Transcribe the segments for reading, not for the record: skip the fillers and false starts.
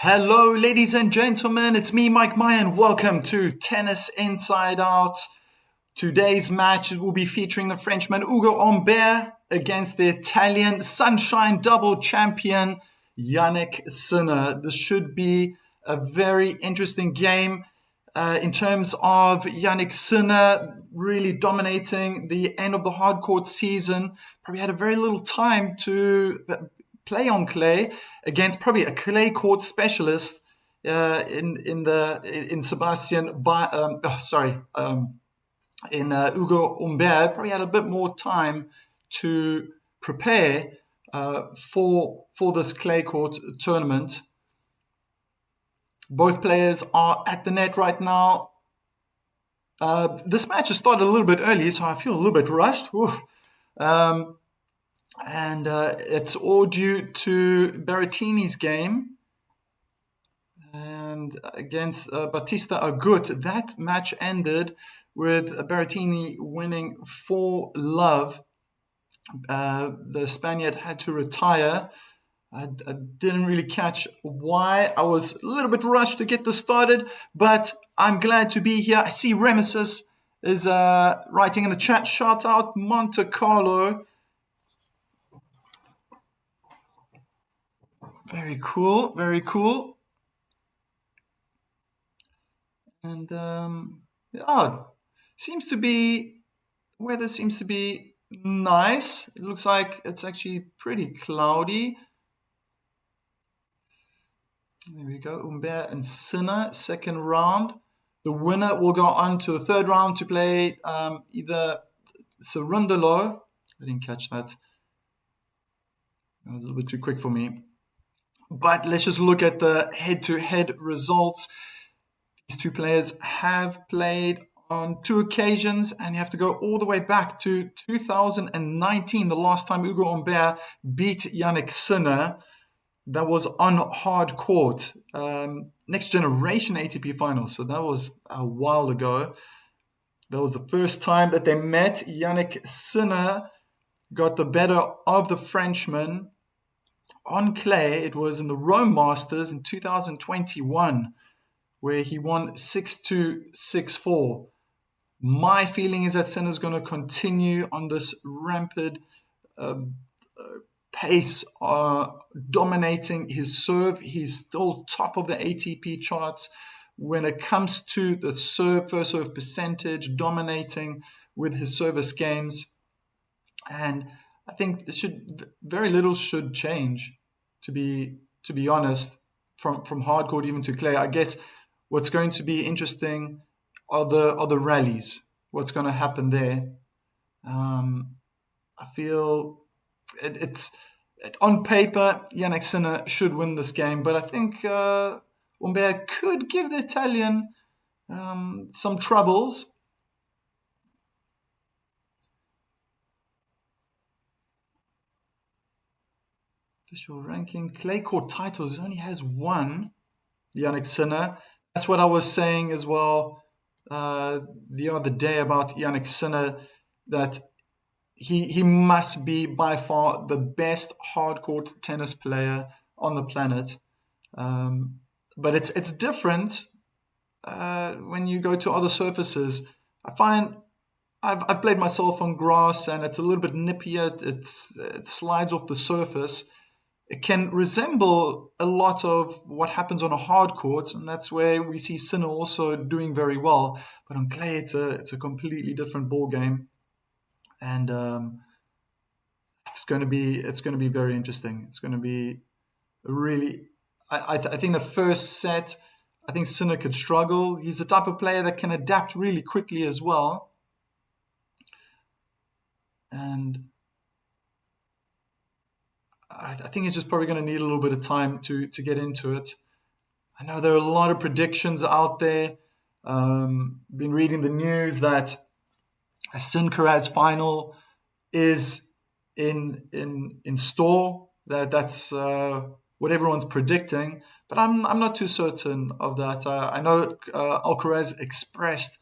Hello, ladies and gentlemen. It's me, Mike Mayan. Welcome to Tennis Inside Out. Today's match will be featuring the Frenchman Hugo Humbert against the Italian Sunshine double champion Yannick Sinner. This should be a very interesting game in terms of Yannick Sinner really dominating the end of the hard court season. Probably had a very little time to play on clay against probably a clay court specialist in Sebastian. In Hugo Humbert. Probably had a bit more time to prepare for this clay court tournament. Both players are at the net right now. This match has started a little bit early, so I feel a little bit rushed. And it's all due to Berrettini's game and against Battista Agut. That match ended with Berrettini winning 4-love. The Spaniard had to retire. I didn't really catch why. I was a little bit rushed to get this started, but I'm glad to be here. I see Remesis is writing in the chat, shout out Monte-Carlo. Very cool, very cool. And weather seems to be nice. It looks like it's actually pretty cloudy. There we go, Humbert and Sinner, second round. The winner will go on to the third round to play either Cerundolo. I didn't catch that. That was a little bit too quick for me. But let's just look at the head-to-head results. These two players have played on 2 occasions, and you have to go all the way back to 2019, the last time Hugo Humbert beat Yannick Sinner. That was on hard court. Next generation ATP final, so that was a while ago. That was the first time that they met. Yannick Sinner got the better of the Frenchman on clay. It was in the Rome Masters in 2021, where he won 6-2, 6-4. My feeling is that Sinner's going to continue on this rampant pace, dominating his serve. He's still top of the ATP charts when it comes to the first serve percentage, dominating with his service games. And I think very little should change, to be honest, from hard court even to clay. I guess what's going to be interesting are the rallies. What's going to happen there? I feel it's on paper Yannick Sinner should win this game, but I think Humbert could give the Italian some troubles. Official ranking, clay court titles, he only has 1, Yannick Sinner. That's what I was saying as well the other day about Yannick Sinner, that he must be by far the best hard court tennis player on the planet. But it's different when you go to other surfaces. I find I've played myself on grass, and it's a little bit nippier. It slides off the surface. It can resemble a lot of what happens on a hard court, and that's where we see Sinner also doing very well. But on clay, it's a completely different ball game, and it's going to be very interesting. It's going to be really. I think the first set, I think Sinner could struggle. He's the type of player that can adapt really quickly as well, and I think he's just probably going to need a little bit of time to get into it. I know there are a lot of predictions out there. Been reading the news that a Sinner final is in store. That's what everyone's predicting, but I'm not too certain of that. I know Alcaraz expressed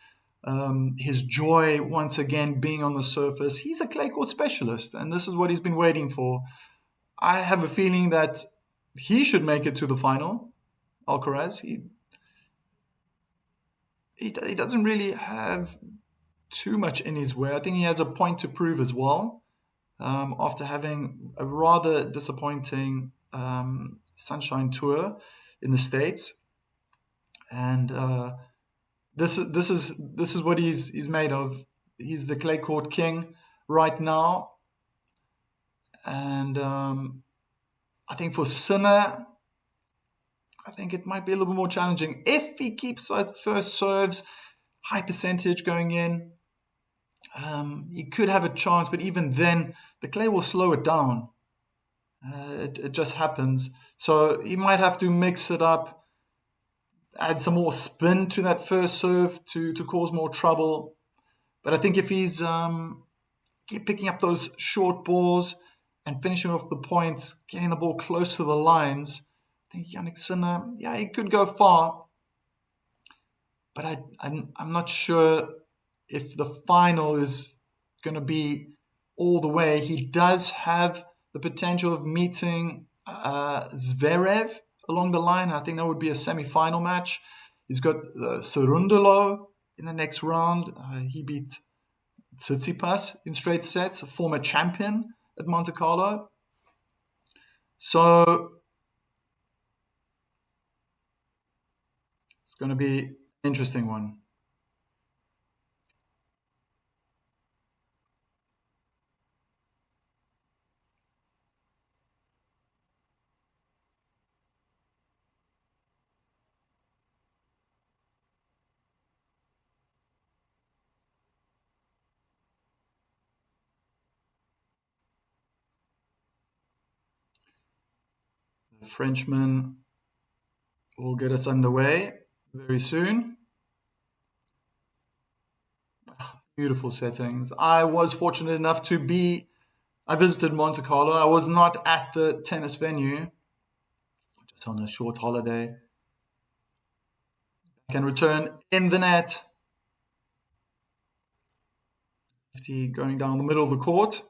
his joy once again being on the surface. He's a clay court specialist, and this is what he's been waiting for. I have a feeling that he should make it to the final. Alcaraz. He doesn't really have too much in his way. I think he has a point to prove as well. After having a rather disappointing Sunshine Tour in the States, and this is what he's made of. He's the clay court king right now, and I think for Sinner, I think it might be a little bit more challenging if he keeps those first serves high percentage going in. He could have a chance, but even then, the clay will slow it down. It just happens. So he might have to mix it up, add some more spin to that first serve to cause more trouble. But I think if he's keep picking up those short balls and finishing off the points, getting the ball close to the lines, I think Yannick Sinner, yeah, he could go far. But I'm not sure if the final is going to be all the way. He does have the potential of meeting Zverev along the line. I think that would be a semi-final match. He's got Cerundolo in the next round. He beat Tsitsipas in straight sets, a former champion at Monte Carlo. So it's going to be an interesting one. The Frenchman will get us underway very soon. Beautiful settings. I was fortunate enough I visited Monte Carlo. I was not at the tennis venue, just on a short holiday. I can return in the net. Going down the middle of the court.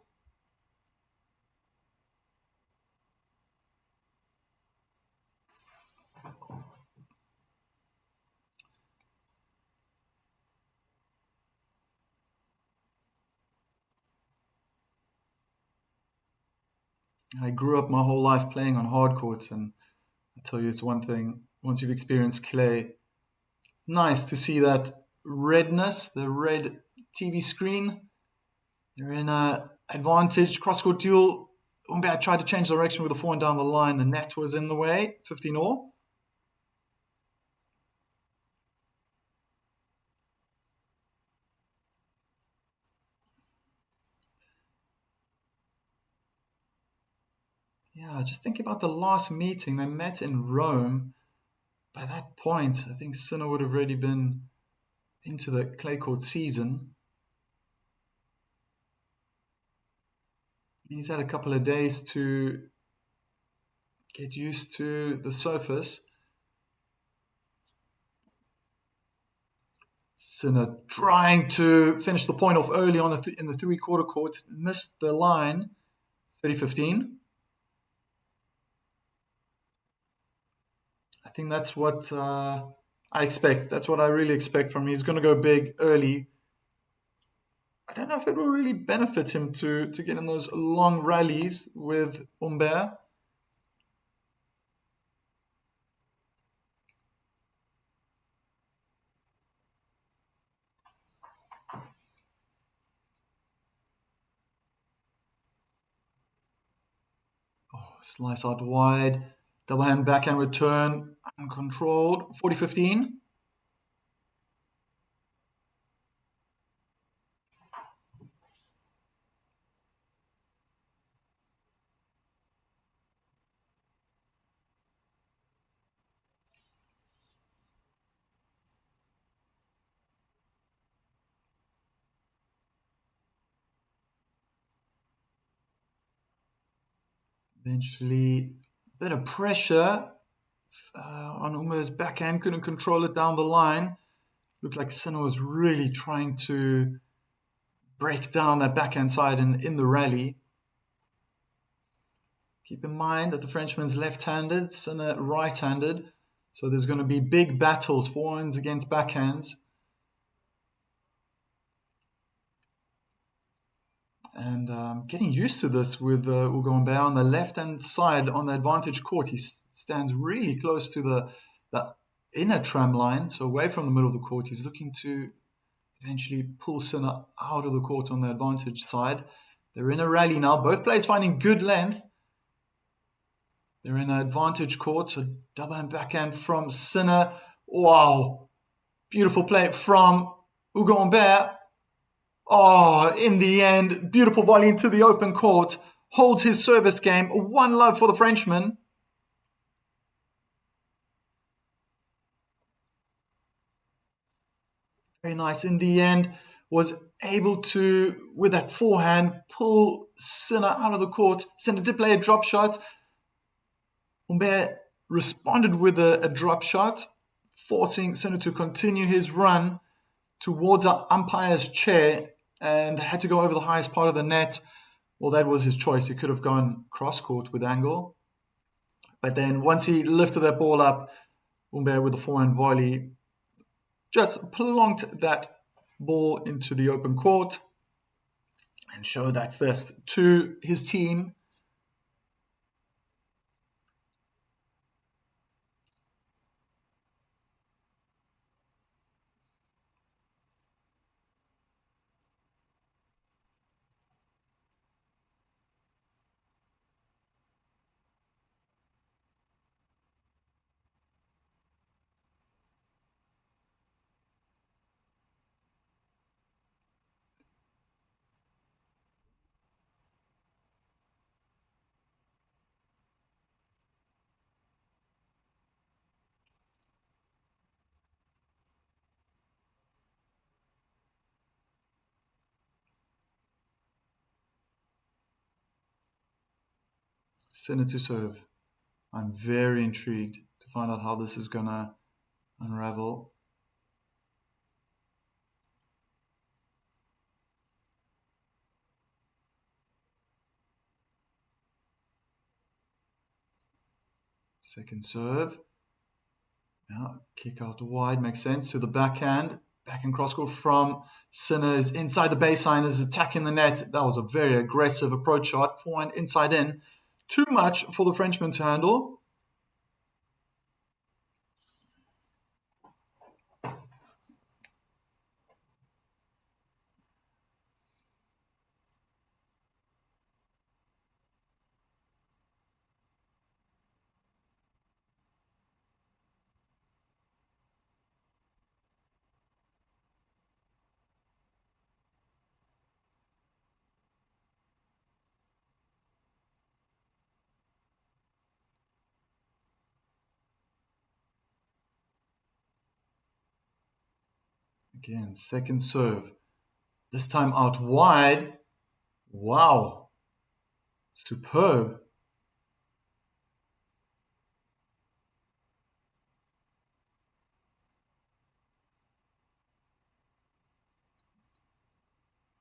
I grew up my whole life playing on hard courts, and I tell you, it's one thing. Once you've experienced clay, nice to see that redness, the red TV screen. They're in a advantage cross-court duel. Humbert tried to change direction with the forehand down the line. The net was in the way. 15 all. Yeah, just think about the last meeting. They met in Rome. By that point, I think Sinner would have already been into the clay court season. He's had a couple of days to get used to the surface. Sinner trying to finish the point off early on in the three-quarter court. Missed the line. 30-15. I think that's what I expect. That's what I really expect from him. He's going to go big early. I don't know if it will really benefit him to get in those long rallies with Humbert. Oh, slice out wide. Double hand backhand return. Uncontrolled. 40-15. Eventually, a bit of pressure on Umber's backhand. Couldn't control it down the line. Looked like Sinner was really trying to break down that backhand side in the rally. Keep in mind that the Frenchman's left-handed, Sinner right-handed. So there's going to be big battles, forehands against backhands. And getting used to this with Hugo Humbert on the left-hand side on the advantage court. He stands really close to the inner tram line, so away from the middle of the court. He's looking to eventually pull Sinner out of the court on the advantage side. They're in a rally now. Both players finding good length. They're in an advantage court, so double hand backhand from Sinner. Wow. Beautiful play from Hugo Humbert. Oh, in the end, beautiful volley into the open court. Holds his service game. 1-love for the Frenchman. Very nice. In the end, was able to, with that forehand, pull Sinner out of the court. Sinner did play a drop shot. Humbert responded with a drop shot, forcing Sinner to continue his run towards our umpire's chair and had to go over the highest part of the net. Well, that was his choice. He could have gone cross-court with angle. But then once he lifted that ball up, Humbert with the forehand volley just plonked that ball into the open court and showed that fist to his team. Sinner to serve. I'm very intrigued to find out how this is going to unravel. Second serve. Now, kick out wide makes sense to the backhand. Backhand cross court from Sinner is inside the baseline, is attacking the net. That was a very aggressive approach shot. Forehand inside in. Too much for the Frenchman to handle. Again, second serve. This time out wide. Wow. Superb.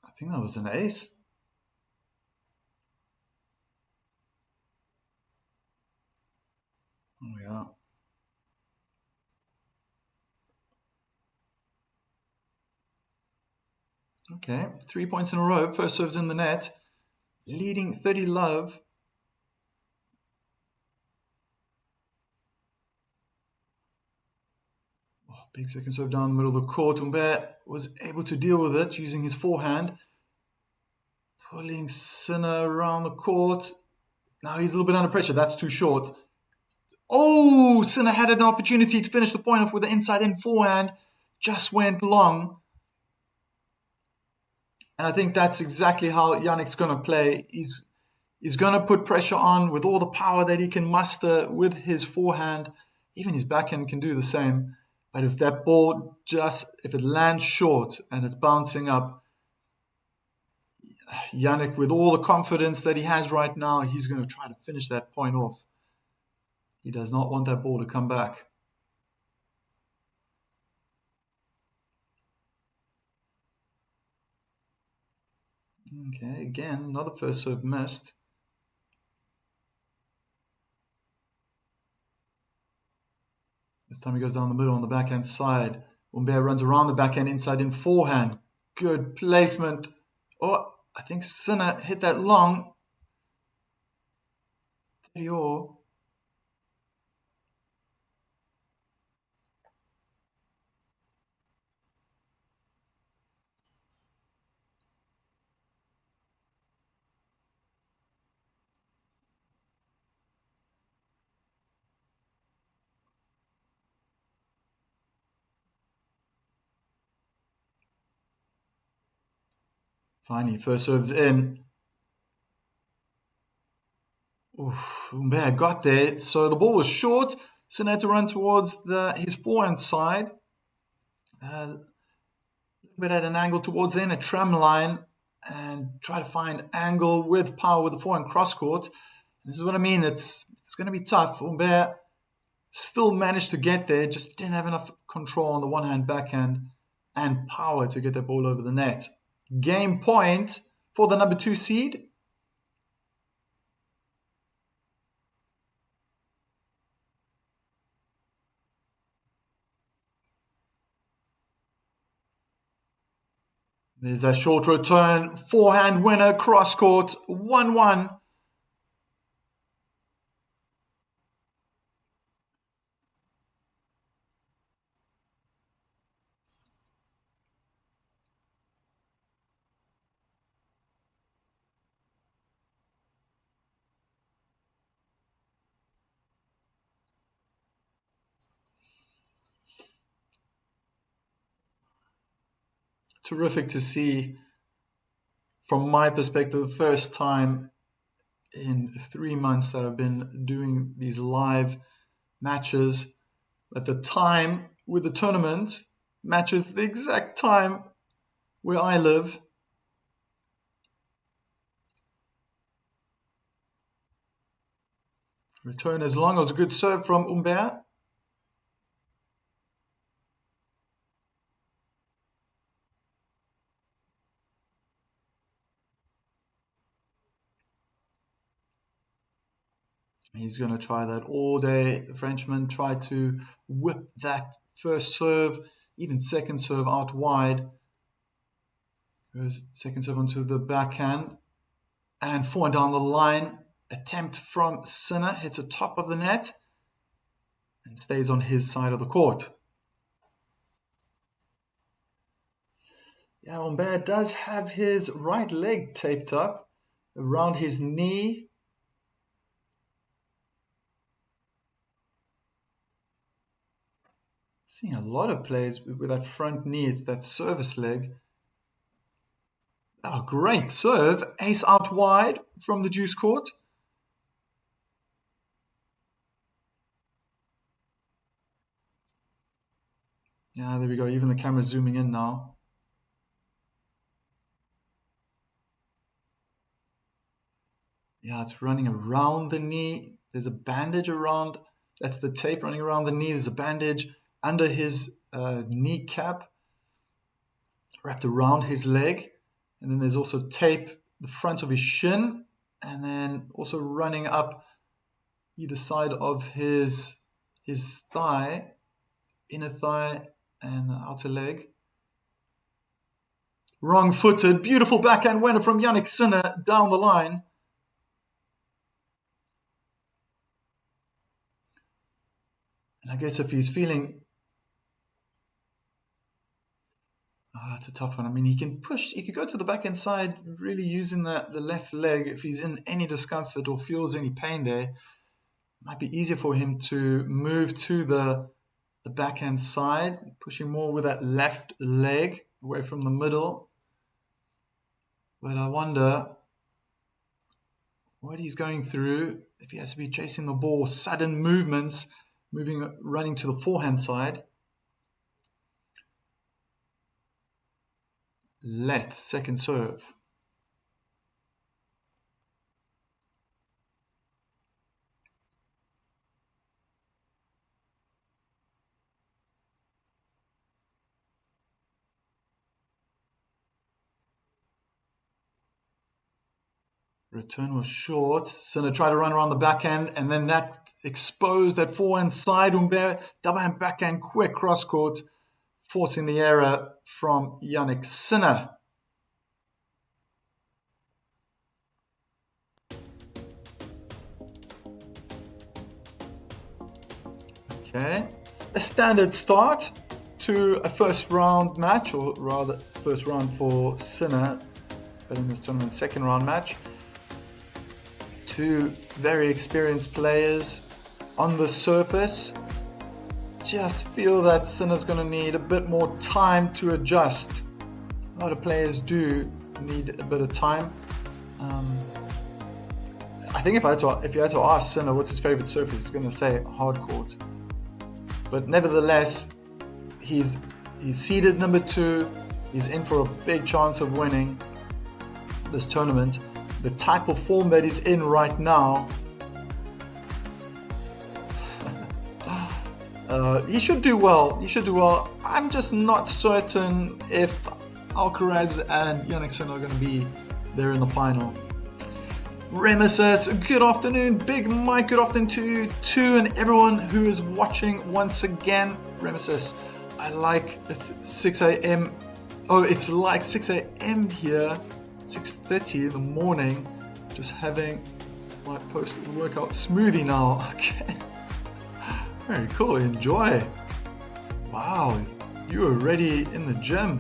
I think that was an ace. Oh, yeah. Okay, 3 points in a row. First serves in the net. Leading 30-love. Oh, big second serve down the middle of the court. Humbert was able to deal with it using his forehand. Pulling Sinner around the court. Now he's a little bit under pressure. That's too short. Oh, Sinner had an opportunity to finish the point off with the inside-in forehand. Just went long. And I think that's exactly how Yannick's going to play. He's going to put pressure on with all the power that he can muster with his forehand. Even his backhand can do the same. But if that ball if it lands short and it's bouncing up, Yannick, with all the confidence that he has right now, he's going to try to finish that point off. He does not want that ball to come back. Okay, again, another first serve missed. This time he goes down the middle on the backhand side. Humbert runs around the backhand inside in forehand. Good placement. Oh, I think Sinner hit that long. Dior. Finally, first serves in. Oof, Humbert got there. So the ball was short. Sinner had to run towards his forehand side. A little bit at an angle towards the inner tram line and try to find angle with power with the forehand cross court. This is what I mean. It's going to be tough. Humbert still managed to get there, just didn't have enough control on the one hand backhand and power to get the ball over the net. Game point for the number 2 seed. There's a short return, forehand winner, cross court, 1-1. Terrific to see, from my perspective, the first time in 3 months that I've been doing these live matches. At the time with the tournament matches the exact time where I live. Return as long as a good serve from Humbert. He's going to try that all day. The Frenchman tried to whip that first serve, even second serve out wide. Goes second serve onto the backhand. And forehand down the line. Attempt from Sinner, hits the top of the net and stays on his side of the court. Yeah, Humbert does have his right leg taped up around his knee. Seeing a lot of plays with that front knee, it's that service leg. Oh, great serve. Ace out wide from the deuce court. Yeah, there we go. Even the camera's zooming in now. Yeah, it's running around the knee. There's a bandage around. That's the tape running around the knee. There's a bandage under his kneecap, wrapped around his leg. And then there's also tape the front of his shin, and then also running up either side of his thigh, inner thigh and the outer leg. Wrong-footed, beautiful backhand winner from Yannick Sinner down the line. And I guess if he's feeling... it's a tough one. I mean, he can push, he could go to the backhand side, really using the left leg. If he's in any discomfort or feels any pain there, it might be easier for him to move to the backhand side, pushing more with that left leg away from the middle. But I wonder what he's going through, if he has to be chasing the ball, sudden movements, running to the forehand side. Second serve. return was short. Sinner tried to run around the backhand, and then that exposed that forehand side. Humbert, double hand backhand, quick cross court, forcing the error from Yannick Sinner. Okay, a standard start to a first round match, or rather first round for Sinner, but in this tournament, second round match. Two very experienced players on the surface. Just feel that Sinner's going to need a bit more time to adjust. A lot of players do need a bit of time. I think if you had to ask Sinner what's his favorite surface, he's going to say hard court. But nevertheless, he's seeded number 2. He's in for a big chance of winning this tournament. The type of form that he's in right now, he should do well. I'm just not certain if Alcaraz and Yannick Sinner are going to be there in the final. Remesis, good afternoon. Big Mike, good afternoon to you too, and everyone who is watching once again. Remesis, I like 6 a.m. Oh, it's like 6 a.m. here, 6:30 in the morning. Just having my post-workout smoothie now. Okay, very cool. Enjoy. Wow, you are already in the gym.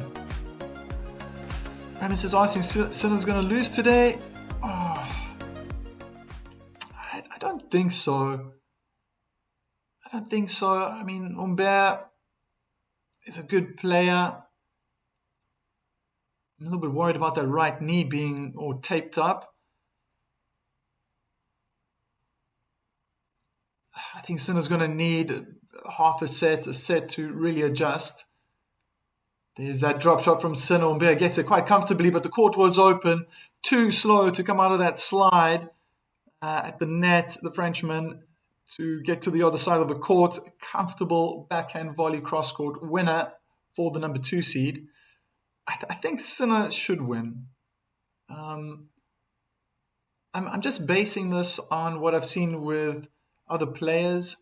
Remesis asking, Sinner's going to lose today? I don't think so. I mean, Humbert is a good player. I'm a little bit worried about that right knee being all taped up. I think Sinner's going to need half a set to really adjust. There's that drop shot from Sinner. Humbert gets it quite comfortably, but the court was open. Too slow to come out of that slide. At the net, the Frenchman to get to the other side of the court. Comfortable backhand volley cross-court winner for the number 2 seed. I think Sinner should win. I'm just basing this on what I've seen with other players.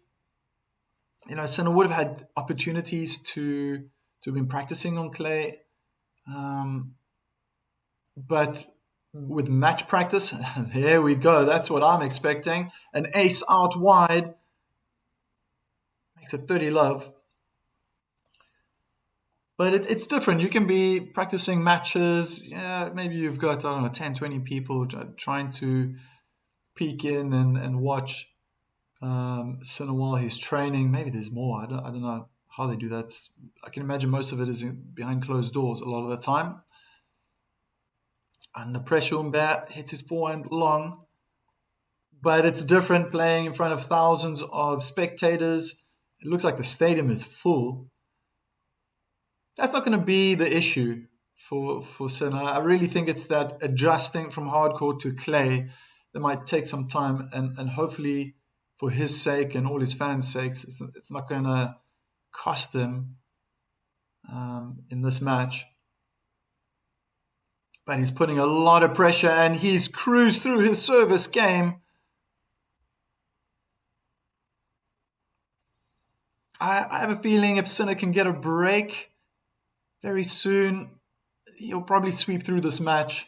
You know, Sinner would have had opportunities to have been practicing on clay. But with match practice, here we go. That's what I'm expecting. An ace out wide makes it 30 love. But it's different. You can be practicing matches. Yeah, maybe you've got, 10, 20 people trying to peek in and watch Sinner while he's training. Maybe there's more. I don't know how they do that. I can imagine most of it is behind closed doors a lot of the time. Under pressure, Humbert hits his forehand long. But it's different playing in front of thousands of spectators. It looks like the stadium is full. That's not going to be the issue for Sinner. I really think it's that adjusting from hardcourt to clay that might take some time, and hopefully for his sake and all his fans' sakes, it's not going to cost him in this match. But he's putting a lot of pressure, and he's cruised through his service game. I have a feeling if Sinner can get a break very soon, he'll probably sweep through this match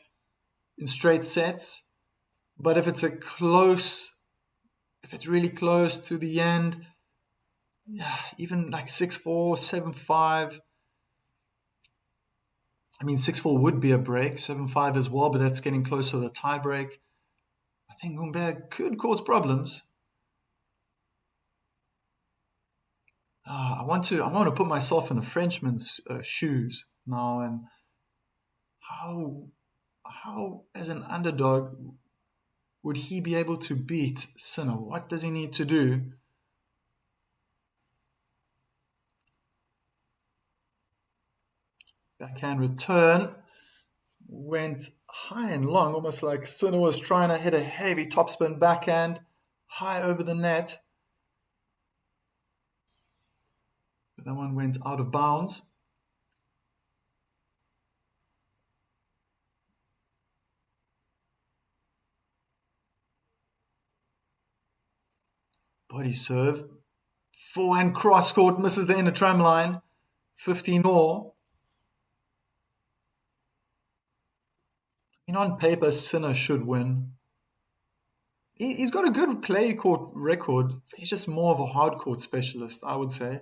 in straight sets. But if it's really close to the end, even like 6-4, 7-5. I mean, 6-4 would be a break, 7-5 as well, but that's getting close to the tie break. I think Humbert could cause problems. I want to put myself in the Frenchman's shoes now, and how as an underdog would he be able to beat Sinner? What does he need to do? Backhand return went high and long, almost like Sinner was trying to hit a heavy topspin backhand high over the net. But that one went out of bounds. Body serve. Forehand cross court, misses the inner tram line. 15 all. On paper, Sinner should win. He's got a good clay court record. He's just more of a hard court specialist, I would say.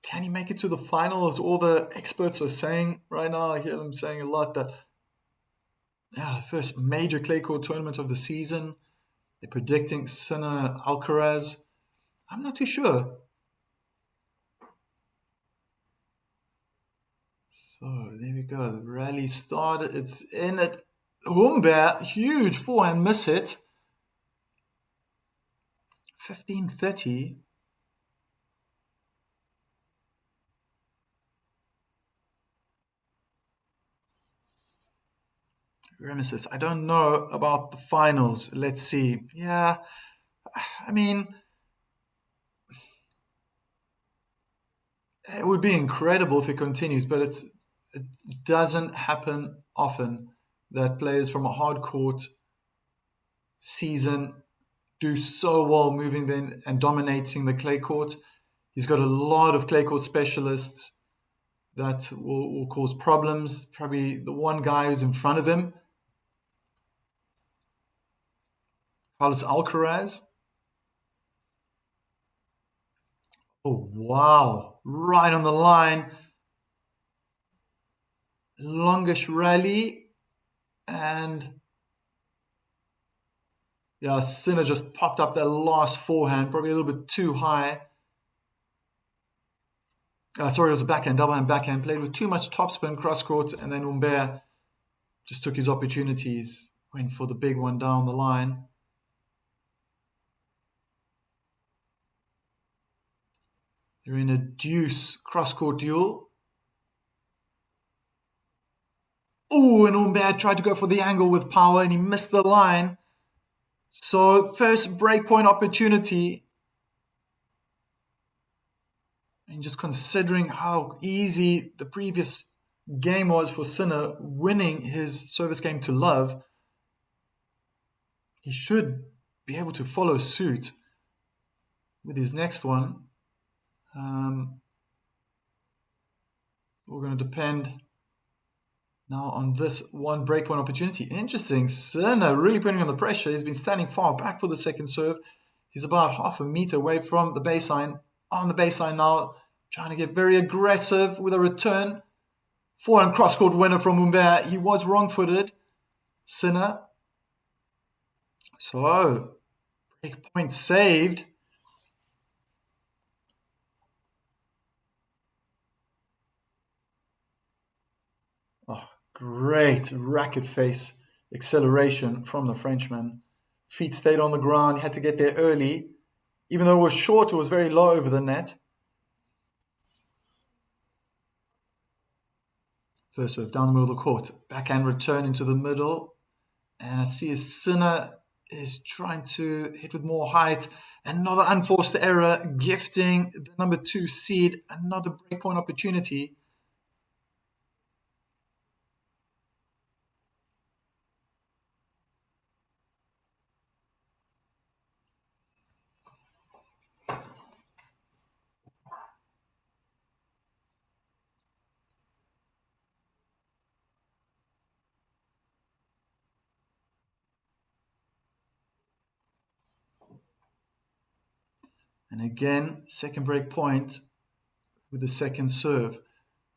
Can he make it to the finals? All the experts are saying right now, I hear them saying a lot that, first major clay court tournament of the season. They're predicting Sinner Alcaraz. I'm not too sure. So there we go. The rally started. It's in it. Humbert, huge forehand miss hit. 15-30. Remesis, I don't know about the finals. Let's see. Yeah, I mean, it would be incredible if it continues, but it doesn't happen often that players from a hard court season do so well moving then and dominating the clay court. He's got a lot of clay court specialists that will cause problems. Probably the one guy who's in front of him, Carlos Alcaraz. Oh, wow. Right on the line. Longish rally. And yeah, Sinner just popped up that last forehand, probably a little bit too high. Sorry, it was a backhand, double hand backhand. Played with too much topspin, cross court, and then Humbert just took his opportunities, went for the big one down the line. They're in a deuce cross-court duel. Oh, and Humbert tried to go for the angle with power, and he missed the line. So first breakpoint opportunity. And just considering how easy the previous game was for Sinner, winning his service game to love, he should be able to follow suit with his next one. We're going to depend now on this one breakpoint opportunity. Interesting. Sinner really putting on the pressure. He's been standing far back for the second serve. He's about half a meter away from the baseline. On the baseline now, trying to get very aggressive with a return. Forehand cross-court winner from Humbert. He was wrong-footed. Sinner. So, breakpoint saved. Oh, great racket face acceleration from the Frenchman. Feet stayed on the ground. He had to get there early. Even though it was short, it was very low over the net. First serve down the middle of the court. Backhand return into the middle. And I see a Sinner is trying to hit with more height. Another unforced error, gifting the number 2 seed another breakpoint opportunity. And again, second break point with the second serve.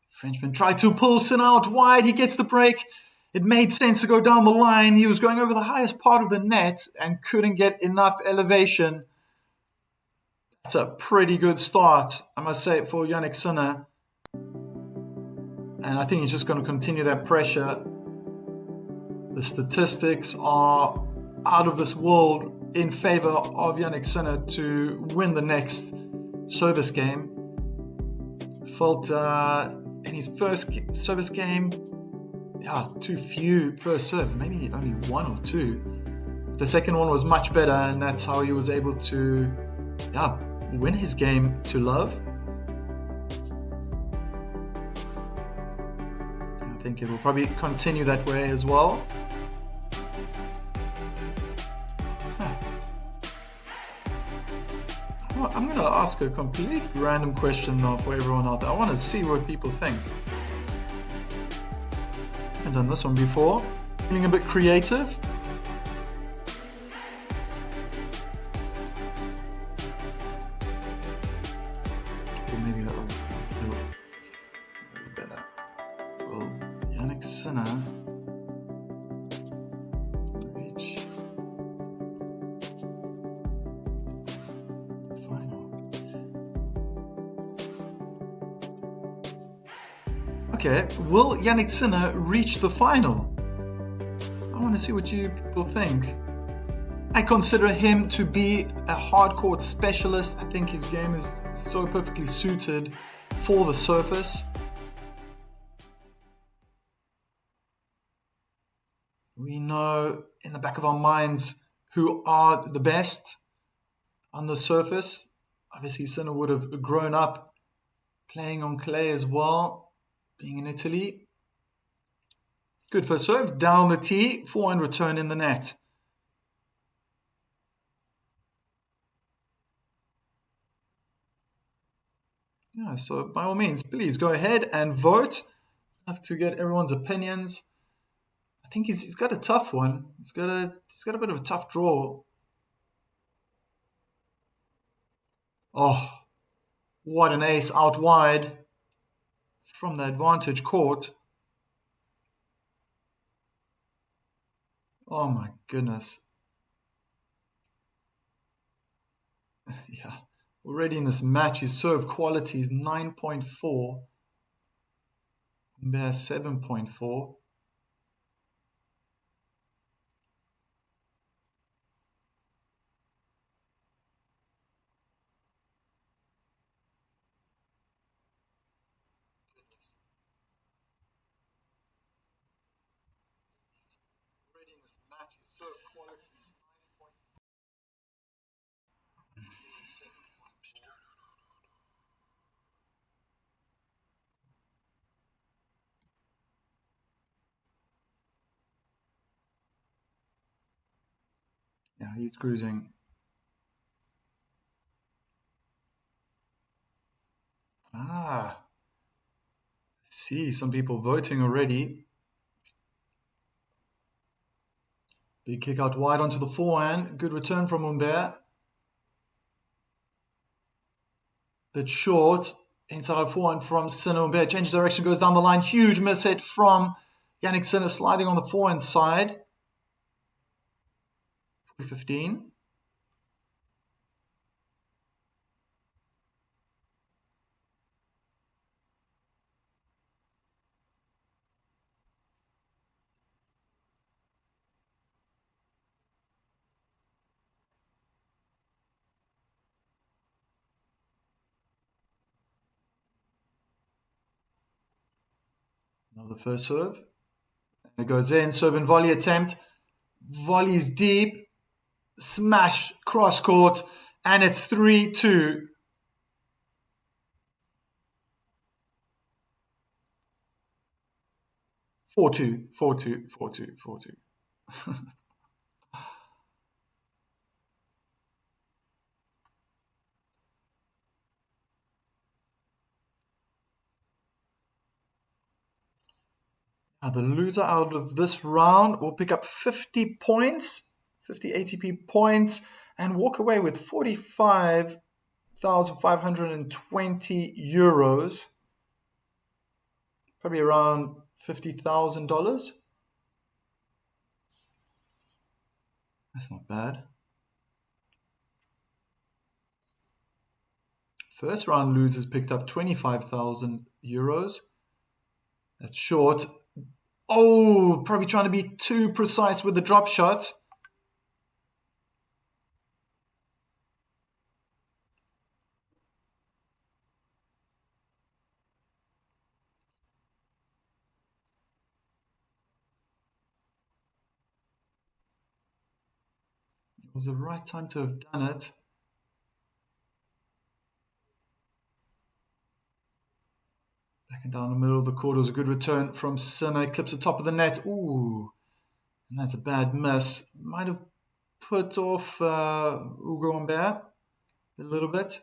Frenchman tried to pull Sinner out wide. He gets the break. It made sense to go down the line. He was going over the highest part of the net and couldn't get enough elevation. That's a pretty good start, I must say, for Jannik Sinner. And I think he's just going to continue that pressure. The statistics are out of this world in favor of Jannik Sinner to win the next service game. Felt in his first service game, too few first serves, maybe only 1 or 2. The second one was much better, and that's how he was able to win his game to love. I think it will probably continue that way as well. Well, I'm going to ask a complete random question now for everyone out there. I want to see what people think. I've done this one before. Feeling a bit creative? Or maybe that will do better. Well, Yannick Sinner reach final. Okay, will Yannick Sinner reach the final? I want to see what you people think. I consider him to be a hardcourt specialist. I think his game is so perfectly suited for the surface. We know in the back of our minds who are the best on the surface. Obviously, Sinner would have grown up playing on clay as well, being in Italy. Good first serve, down the tee, forehand return in the net. Yeah, so by all means, please go ahead and vote. I have to get everyone's opinions. I think he's got a tough one. He's got a bit of a tough draw. Oh, what an ace out wide from the advantage court. Oh my goodness. Yeah. Already in this match, his serve quality is 9.4. Humbert 7.4. Already in this match, his serve quality is 9.4. Yeah, he's cruising. See some people voting already. Big kick out wide onto the forehand. Good return from Humbert. Bit short. Inside forehand from Sinner. Humbert change direction, goes down the line. Huge miss hit from Yannick Sinner, sliding on the forehand side. 315. Another first serve. It goes in. Serve and volley attempt. Volleys deep. Smash cross court. And it's 3-2. 4-2. 4-2. 4-2. 4-2. Now the loser out of this round will pick up 50 points, 50 ATP points, and walk away with 45,520 euros, probably around $50,000. That's not bad. First round losers picked up 25,000 euros. That's short. Oh, probably trying to be too precise with the drop shot. It was the right time to have done it. Back and down the middle of the court. It was a good return from Sinner. Clips the top of the net. Ooh, and that's a bad miss. Might have put off Hugo Humbert. a little bit.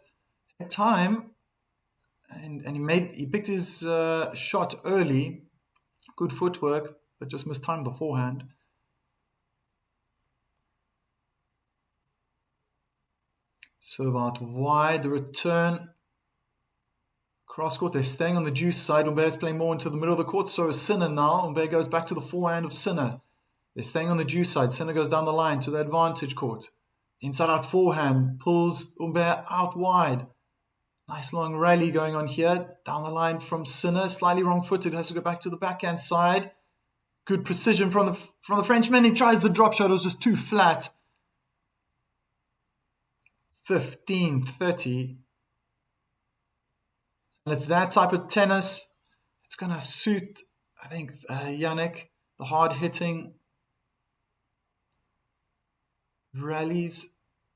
At time, and he picked his shot early. Good footwork, but just mistimed the forehand. Serve out wide, the return. Cross court, they're staying on the deuce side. Humbert's playing more into the middle of the court, so is Sinner now. Humbert goes back to the forehand of Sinner. They're staying on the deuce side. Sinner goes down the line to the advantage court. Inside out forehand, pulls Humbert out wide. Nice long rally going on here. Down the line from Sinner, slightly wrong footed, has to go back to the backhand side. Good precision from the Frenchman. He tries the drop shot, it was just too flat. 15-30. And it's that type of tennis. It's going to suit, I think, Yannick. The hard-hitting rallies.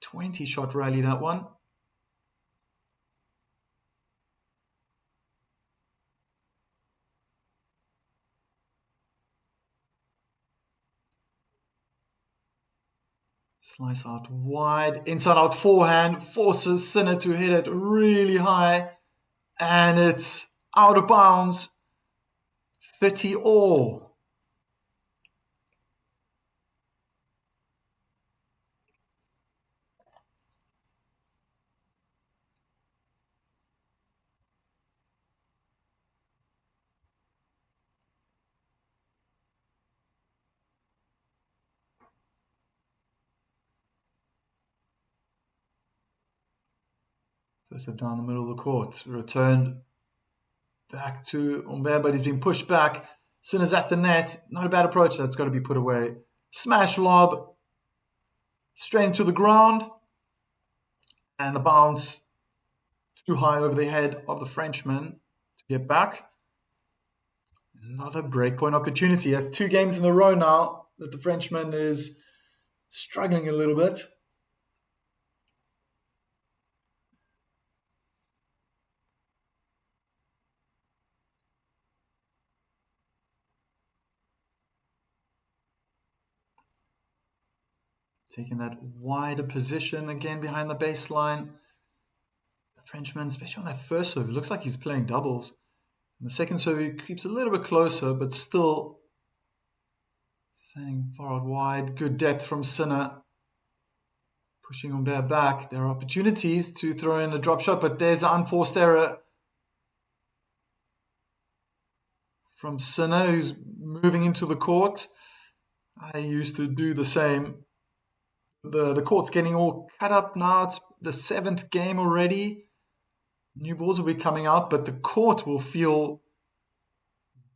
20-shot rally, that one. Slice out wide. Inside out forehand. Forces Sinner to hit it really high. And it's out of bounds. 30 all. First serve down the middle of the court. Returned back to Humbert, but he's been pushed back. Sinner's at the net. Not a bad approach. That's got to be put away. Smash lob. Straight into the ground. And the bounce too high over the head of the Frenchman to get back. Another breakpoint opportunity. That's 2 games in a row now that the Frenchman is struggling a little bit. Taking that wider position again behind the baseline. The Frenchman, especially on that first serve, it looks like he's playing doubles. And the second serve, he creeps a little bit closer, but still standing far out wide. Good depth from Sinner. Pushing Humbert back. There are opportunities to throw in a drop shot, but there's an unforced error from Sinner, who's moving into the court. I used to do the same. The court's getting all cut up now. It's the 7th game already. New balls will be coming out, but the court will feel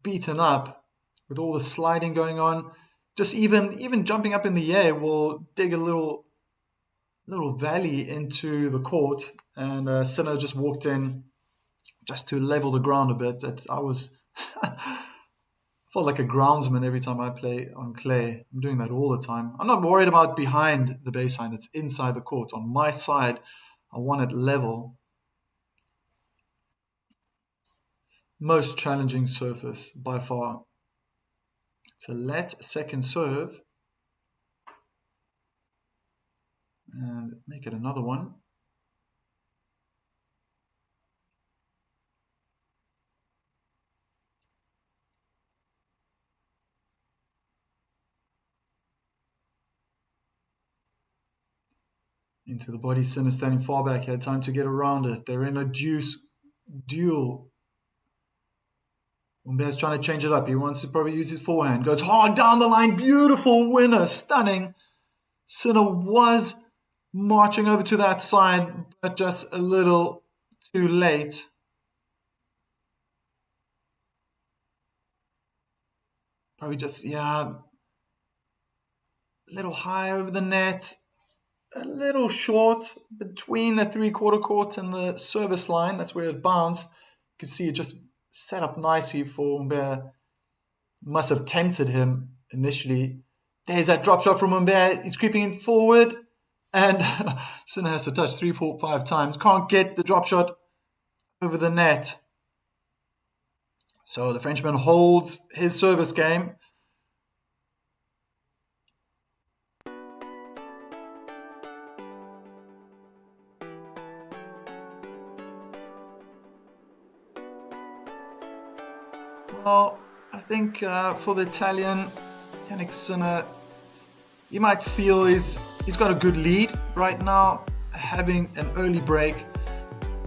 beaten up with all the sliding going on. Just even jumping up in the air will dig a little valley into the court. And Sinner just walked in just to level the ground a bit. That I was felt like a groundsman every time I play on clay. I'm doing that all the time. I'm not worried about behind the baseline. It's inside the court. On my side, I want it level. Most challenging surface by far. It's a let second serve. And make it another one. Into the body, Sinner standing far back. He had time to get around it. They're in a duel. Humbert's trying to change it up. He wants to probably use his forehand. Goes hard down the line. Beautiful winner. Stunning. Sinner was marching over to that side, but just a little too late. Probably just, a little high over the net. A little short between the 3/4 court and the service line. That's where it bounced. You can see it just set up nicely for Humbert. Must have tempted him initially. There's that drop shot from Humbert. He's creeping forward. And Sinner has to touch 3, 4, 5 times. Can't get the drop shot over the net. So the Frenchman holds his service game. Well, I think for the Italian, Yannick Sinner, you might feel he's got a good lead right now, having an early break.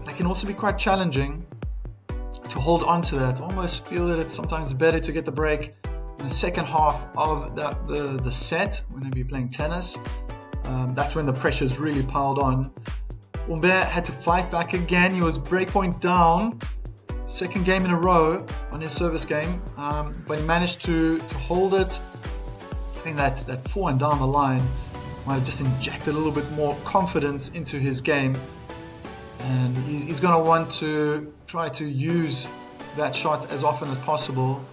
That can also be quite challenging to hold on to that. I almost feel that it's sometimes better to get the break in the second half of the set, whenever you're playing tennis. That's when the pressure's really piled on. Humbert had to fight back again. He was breakpoint down, second game in a row on his service game, but he managed to hold it. I think that forehand down the line might have just injected a little bit more confidence into his game. And he's going to want to try to use that shot as often as possible.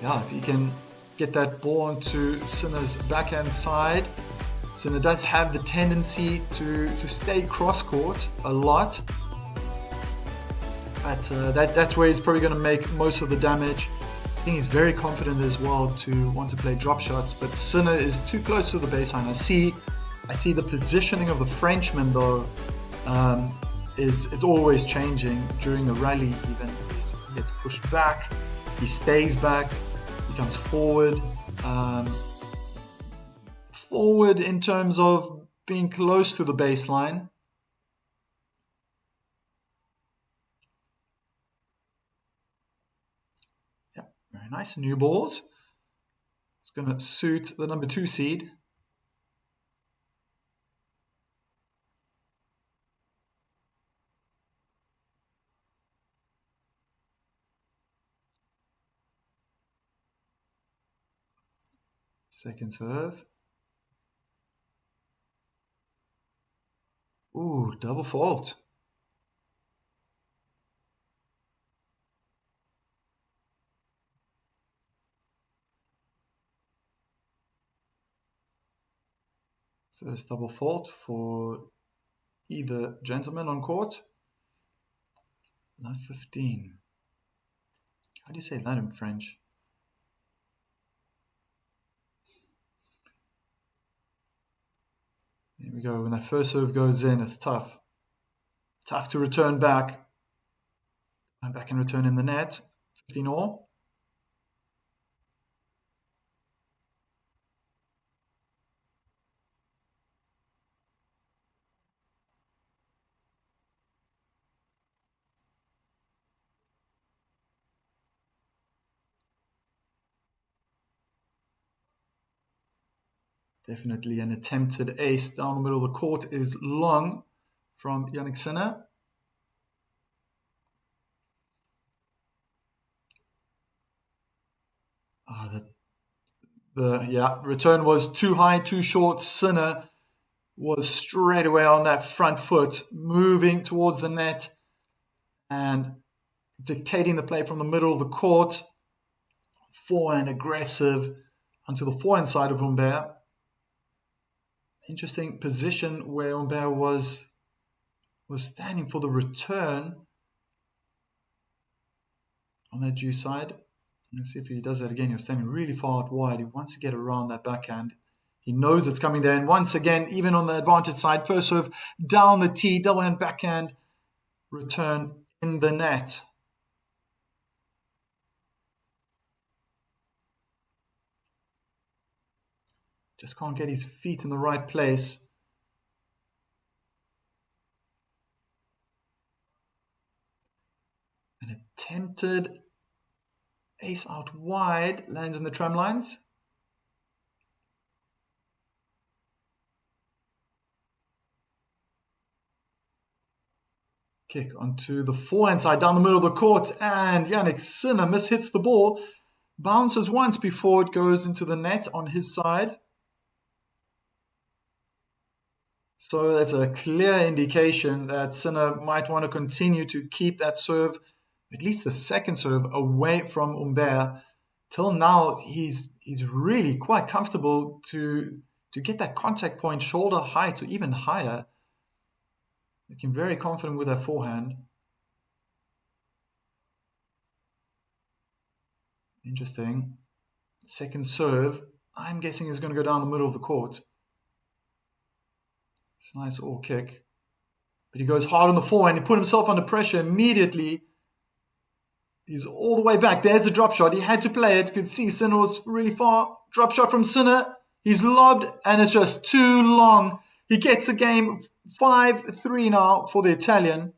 If he can get that ball onto Sinner's backhand side. Sinner does have the tendency to stay cross-court a lot. But that's where he's probably going to make most of the damage. I think he's very confident as well to want to play drop shots, but Sinner is too close to the baseline. I see the positioning of the Frenchman though is always changing during a rally. Even he gets pushed back, he stays back, he comes forward. Forward in terms of being close to the baseline. Yeah, very nice. New balls. It's going to suit the number 2 seed. Second serve. Ooh, double fault. First double fault for either gentleman on court. Not 15. How do you say that in French? There we go. When that first serve goes in, it's tough. Tough to return back. And back and return in the net. 15 all. Definitely an attempted ace down the middle of the court is long from Yannick Sinner. The return was too high, too short. Sinner was straight away on that front foot, moving towards the net and dictating the play from the middle of the court. Forehand aggressive onto the forehand side of Humbert. Interesting position where Humbert was standing for the return on that Jew side. Let's see if he does that again. He was standing really far out wide. He wants to get around that backhand. He knows it's coming there. And once again, even on the advantage side, first serve down the tee, double hand backhand, return in the net. Just can't get his feet in the right place. An attempted ace out wide, lands in the tram lines. Kick onto the forehand side, down the middle of the court, and Yannick Sinner mishits the ball. Bounces once before it goes into the net on his side. So that's a clear indication that Sinner might want to continue to keep that serve, at least the second serve, away from Humbert. Till now, he's really quite comfortable to get that contact point shoulder height or even higher. Looking very confident with that forehand. Interesting. Second serve, I'm guessing is going to go down the middle of the court. It's a nice all kick. But he goes hard on the forehand. He put himself under pressure immediately. He's all the way back. There's a drop shot. He had to play it. Could see Sinner was really far. Drop shot from Sinner. He's lobbed, and it's just too long. He gets the game 5-3 now for the Italian.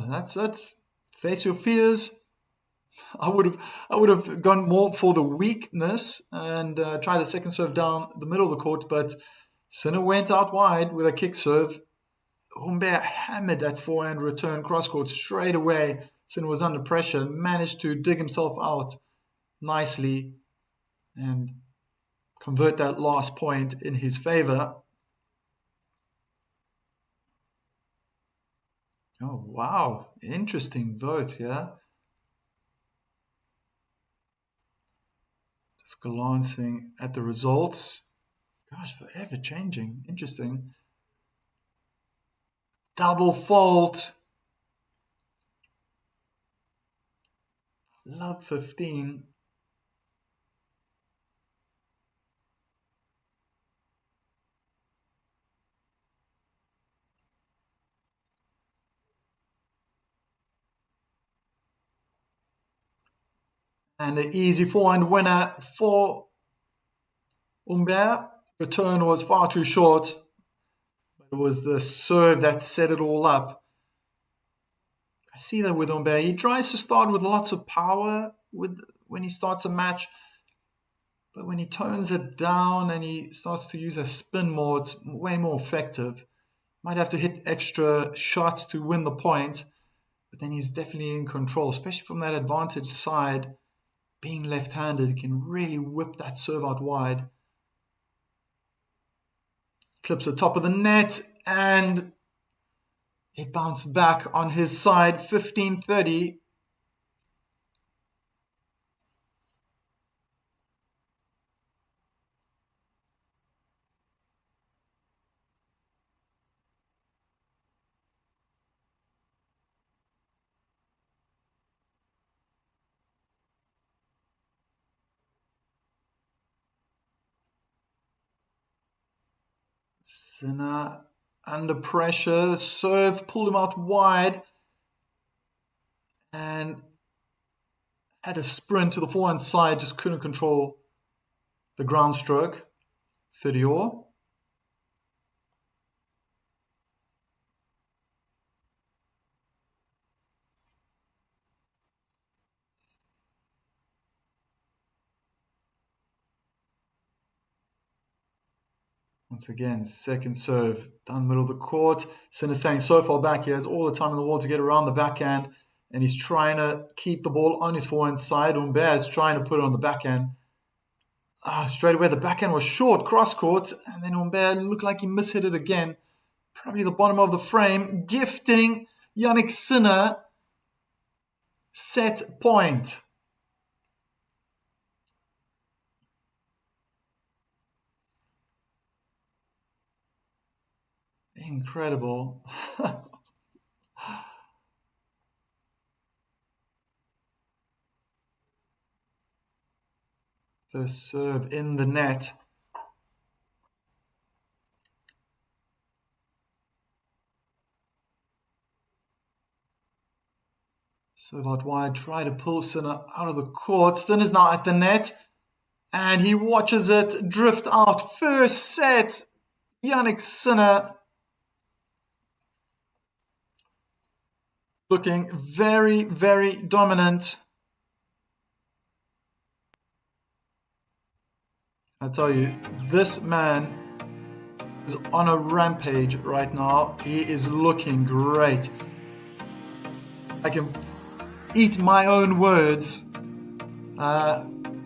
That's it. Face your fears. I would have gone more for the weakness and tried the second serve down the middle of the court, but Sinner went out wide with a kick serve. Humbert hammered that forehand return cross court straight away. Sinner was under pressure, managed to dig himself out nicely and convert that last point in his favor. Oh, wow. Interesting vote here. Just glancing at the results. Gosh, forever changing. Interesting. Double fault. Love 15. And an easy forehand winner for Humbert. Return was far too short. It was the serve that set it all up. I see that with Humbert. He tries to start with lots of power when he starts a match. But when he tones it down and he starts to use a spin more, it's way more effective. Might have to hit extra shots to win the point. But then he's definitely in control, especially from that advantage side. Being left-handed, he can really whip that serve out wide. Clips the top of the net, and it bounced back on his side, 15-30. Sinner under pressure, serve pulled him out wide and had a sprint to the forehand side, just couldn't control the ground stroke. 30-all. Once again, second serve down the middle of the court. Sinner standing so far back, he has all the time in the world to get around the backhand, and he's trying to keep the ball on his forehand side. Humbert is trying to put it on the backhand. Straight away, the backhand was short, cross court, and then Humbert looked like he mishit it again. Probably the bottom of the frame, gifting Yannick Sinner set point. Incredible. First serve in the net. Serve out wide, try to pull Sinner out of the court. Sinner's now at the net, and he watches it drift out. First set, Yannick Sinner looking very, very dominant. I tell you, this man is on a rampage right now. He is looking great. I can eat my own words.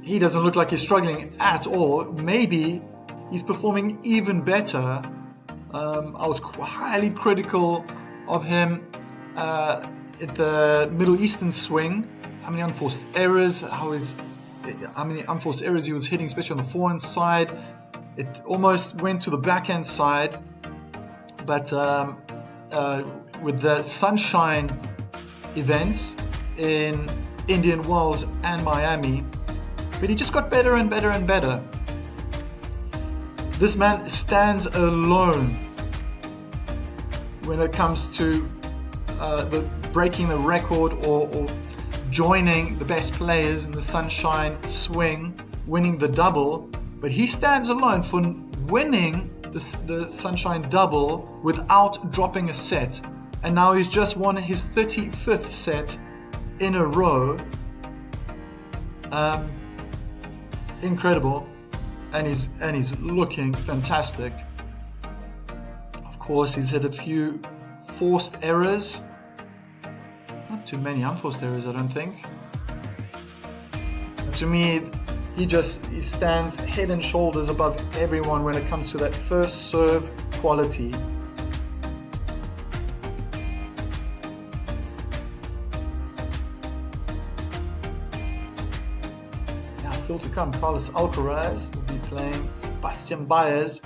He doesn't look like he's struggling at all. Maybe he's performing even better. I was highly critical of him at the Middle Eastern swing. How many unforced errors, how many unforced errors he was hitting, especially on the forehand side. It almost went to the backhand side, but with the Sunshine events in Indian Wells and Miami, but he just got better and better and better. This man stands alone when it comes to breaking the record or joining the best players in the Sunshine swing, winning the double. But he stands alone for winning the Sunshine double without dropping a set. And now he's just won his 35th set in a row. Incredible. And he's looking fantastic. Of course, he's had a few forced errors. Not too many unforced errors, I don't think. To me, he stands head and shoulders above everyone when it comes to that first serve quality. Now, still to come, Carlos Alcaraz will be playing Sebastian Baez,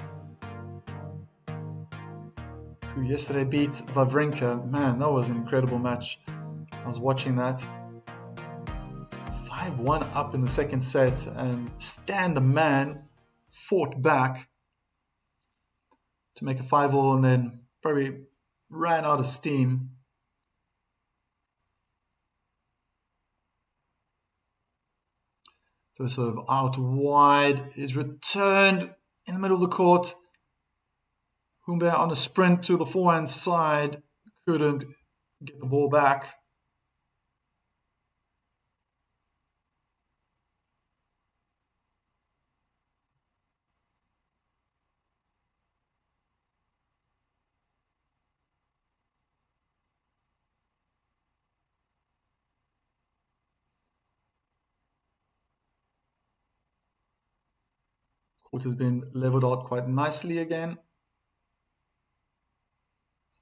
who yesterday beat Wawrinka. Man, that was an incredible match. I was watching that. 5-1 up in the second set, and Stan the man fought back to make a 5-all and then probably ran out of steam. First serve out wide is returned in the middle of the court. Humbert on a sprint to the forehand side, couldn't get the ball back. Court has been leveled out quite nicely again.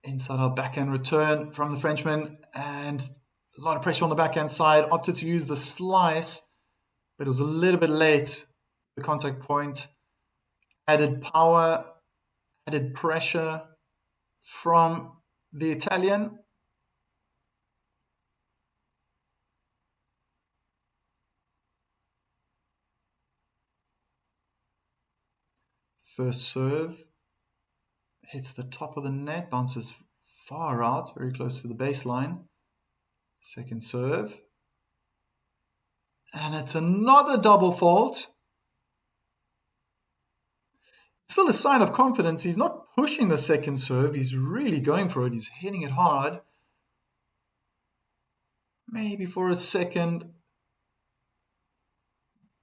Inside out backhand return from the Frenchman, and a lot of pressure on the backhand side. Opted to use the slice, but it was a little bit late. The contact point. Added power, added pressure from the Italian. First serve hits the top of the net, bounces far out, very close to the baseline. Second serve. And it's another double fault. Still a sign of confidence. He's not pushing the second serve. He's really going for it. He's hitting it hard. Maybe for a second,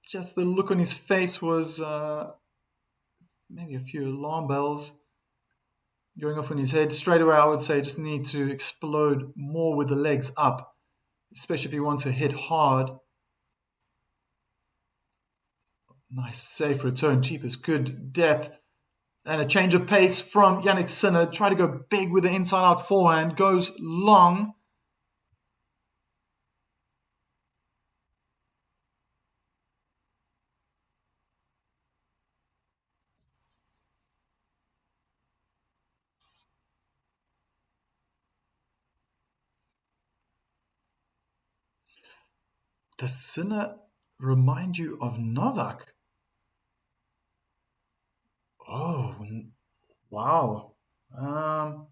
just the look on his face was maybe a few alarm bells going off in his head. Straight away, I would say just need to explode more with the legs up, especially if he wants to hit hard. Nice safe return. Cheapest good depth. And a change of pace from Jannik Sinner. Try to go big with the inside-out forehand. Goes long. Does Sinner remind you of Novak? Oh, wow. I'm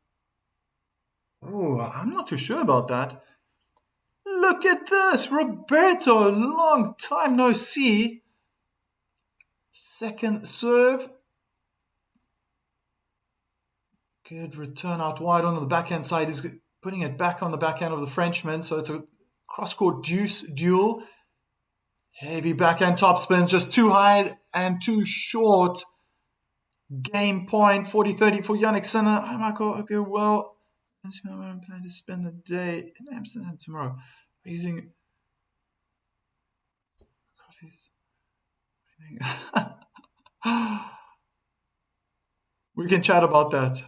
not too sure about that. Look at this, Roberto, long time no see. Second serve. Good return out wide on the backhand side. He's putting it back on the backhand of the Frenchman, so it's a cross-court deuce duel. Heavy backhand topspin, just too high and too short. Game point, 40-30 for Jannik Sinner. Hi, Michael. Hope you're well. I'm planning to spend the day in Amsterdam tomorrow. Using coffees. We can chat about that.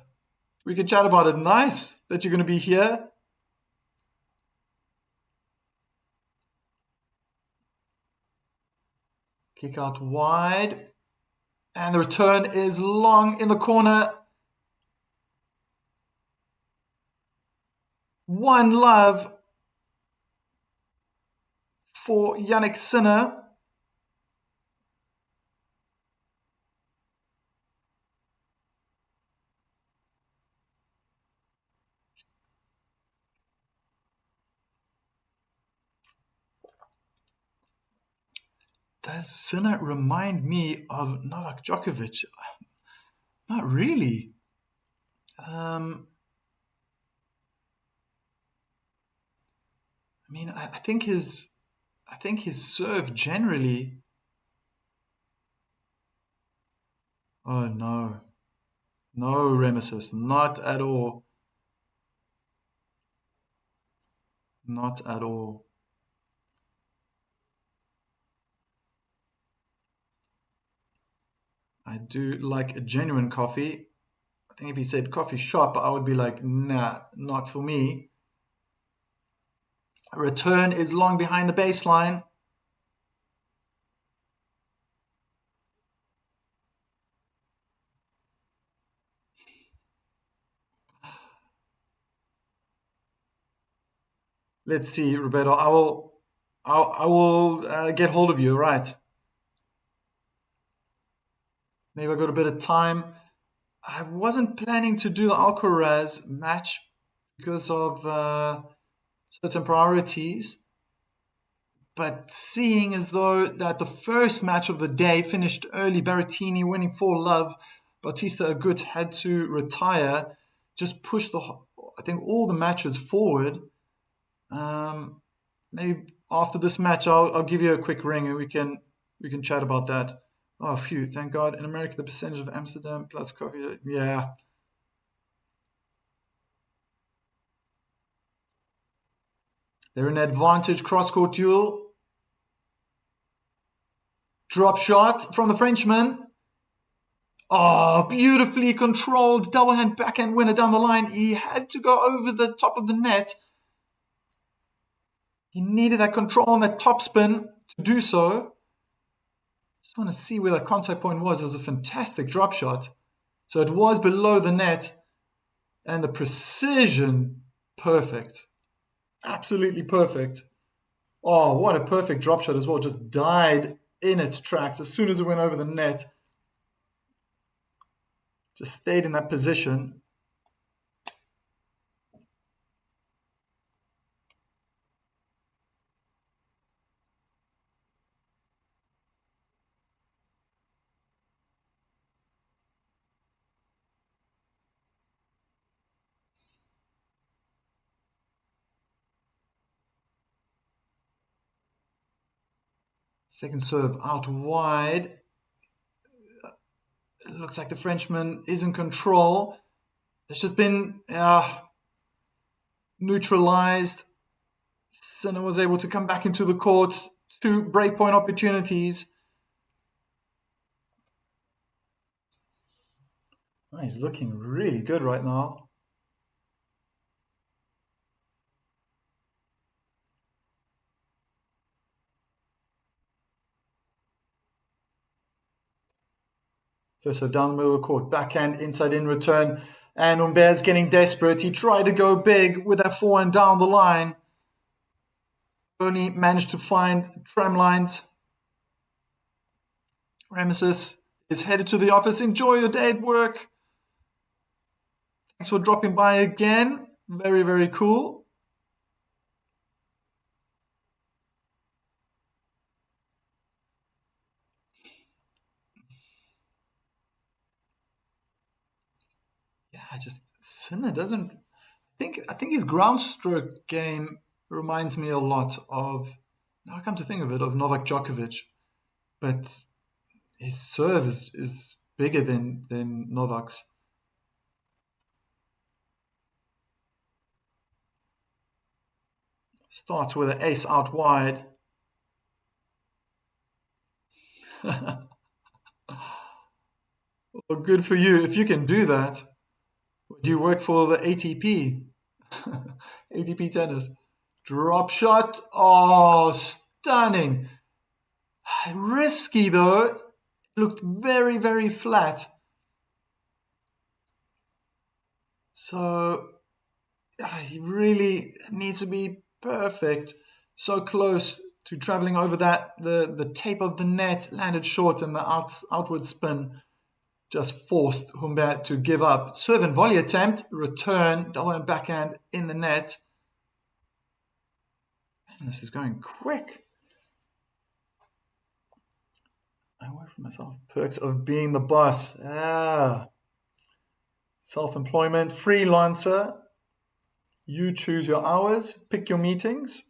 We can chat about it. Nice that you're going to be here. Kick out wide. And the return is long in the corner. One love for Jannik Sinner. Does Sinner remind me of Novak Djokovic? Not really. I mean, I think his serve generally. Oh no, no, Remesis, not at all, not at all. I do like a genuine coffee. I think if he said coffee shop, I would be like, nah, not for me. A return is long behind the baseline. Let's see, Roberto. I will get hold of you. Right. Maybe I got a bit of time. I wasn't planning to do the Alcaraz match because of certain priorities, but seeing as though that the first match of the day finished early, Berrettini winning 4-love, Bautista Agut had to retire, just pushed I think all the matches forward. Maybe after this match, I'll give you a quick ring and we can chat about that. Oh, phew! Thank God. In America, the percentage of Amsterdam plus coffee. Yeah, they're in advantage. Cross-court duel. Drop shot from the Frenchman. Oh, beautifully controlled double hand backhand winner down the line. He had to go over the top of the net. He needed that control on that top spin to do so. Just want to see where the contact point was. It was a fantastic drop shot. So it was below the net, and the precision, perfect. Absolutely perfect. Oh, what a perfect drop shot as well. Just died in its tracks as soon as it went over the net. Just stayed in that position. Second serve out wide. It looks like the Frenchman is in control. It's just been neutralized. Sinner was able to come back into the court. 2 breakpoint opportunities. Oh, he's looking really good right now. First serve down the middle of the court. Backhand, inside in return. And Humbert's getting desperate. He tried to go big with that forehand down the line. Only managed to find tram lines. Ramesis is headed to the office. Enjoy your day at work. Thanks for dropping by again. Very, very cool. Yeah, Sinner doesn't. I think his ground stroke game reminds me a lot of. Now I come to think of it, of Novak Djokovic, but his serve is bigger than Novak's. Starts with an ace out wide. Well, good for you if you can do that. Do you work for the ATP? ATP tennis. Drop shot. Oh, stunning. Risky though. Looked very, very flat. So he really needs to be perfect. So close to traveling over that. The tape of the net landed short and the outward spin just forced Humbert to give up. Serve and volley attempt, return, double and backhand in the net. And this is going quick. away from myself. Perks of being the boss. Self-employment, freelancer. You choose your hours, pick your meetings.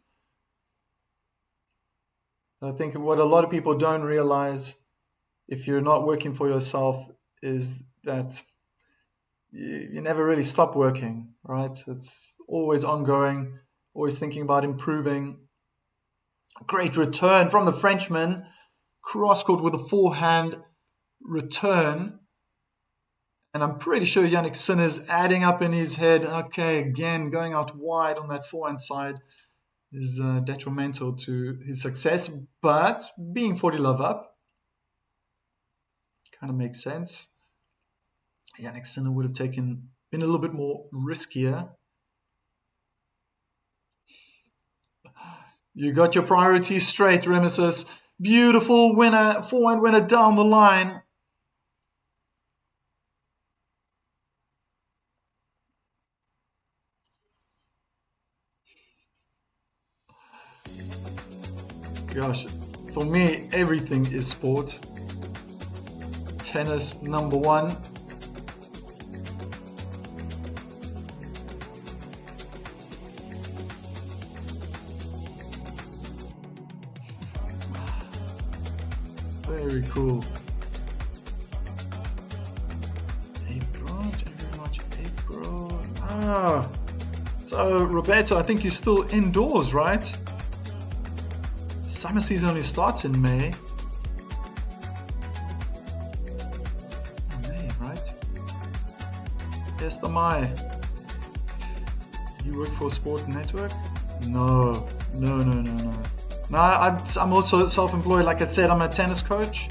I think what a lot of people don't realize if you're not working for yourself is that you never really stop working, right? It's always ongoing, always thinking about improving. Great return from the Frenchman. Cross-court with a forehand return. And I'm pretty sure Yannick Sinner's adding up in his head, okay, again, going out wide on that forehand side is detrimental to his success. But being 40 love up kind of makes sense. Yannick Sinner would have been a little bit more riskier. You got your priorities straight, Remesis. Beautiful winner, forehand winner down the line. Gosh, for me, everything is sport. Tennis, number one. Very cool. April, January, March, April. So Roberto, I think you're still indoors, right? Summer season only starts in May. May, right? Yes, the May. You work for a sport network? No. No, I'm also self-employed. Like I said, I'm a tennis coach,